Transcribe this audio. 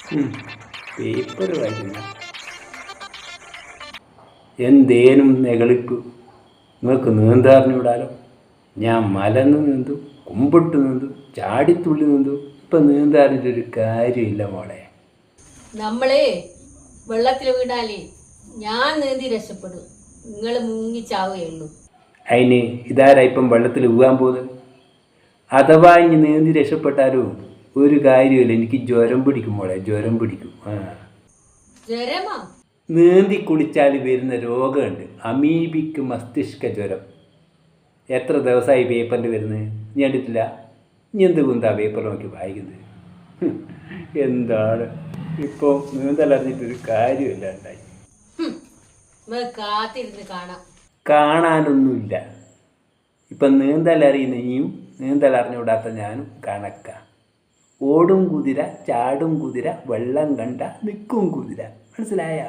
Paper വായിക്കുന്ന എന്തേനും നെകളിപ്പ്. നിങ്ങൾക്ക് നീന്താറിഞ്ഞൂടാലോ. ഞാൻ മലന്ന് നീന്തു, കുമ്പിട്ട് നീന്തു, ചാടിത്തുള്ളി നീന്തു. ഇപ്പം നീന്താറിഞ്ഞൊരു കാര്യമില്ല മോളെ. നമ്മളെ വെള്ളത്തിൽ വീണാലേ ഞാൻ നീന്തി രക്ഷപ്പെടും, നിങ്ങൾ മുങ്ങിച്ചാവുകയുള്ളൂ. അതിന് ഇതാരാ ഇപ്പം വെള്ളത്തിൽ വീഴാൻ പോകുന്നത്? അഥവാ ഇനി നീന്തി രക്ഷപ്പെട്ടാലും ഒരു കാര്യമില്ല, എനിക്ക് ജ്വരം പിടിക്കും മോളെ, ജ്വരം പിടിക്കും. ജ്വരമാ? നീന്തി കുളിച്ചാൽ വരുന്ന രോഗമുണ്ട്, അമീബിക്ക് മസ്തിഷ്ക ജ്വരം. എത്ര ദിവസമായി പേപ്പറിൽ വരുന്നത്, നീ കണ്ടിട്ടില്ല? ഇനി എന്ത് കുന്താ പേപ്പർ നോക്കി വായിക്കുന്നത്? എന്താണ് ഇപ്പോൾ നീന്തലറിഞ്ഞിട്ടൊരു കാര്യമില്ല ഉണ്ടായി. കാത്തിരുന്ന് കാണാം. കാണാനൊന്നുമില്ല. ഇപ്പം നീന്തലറിയുന്ന നീയും നീന്തലറിഞ്ഞുകൂടാത്ത ഞാനും കണക്ക. ഓടും കുതിര, ചാടും കുതിര, വെള്ളം കണ്ട നിൽക്കും കുതിര. മനസ്സിലായ?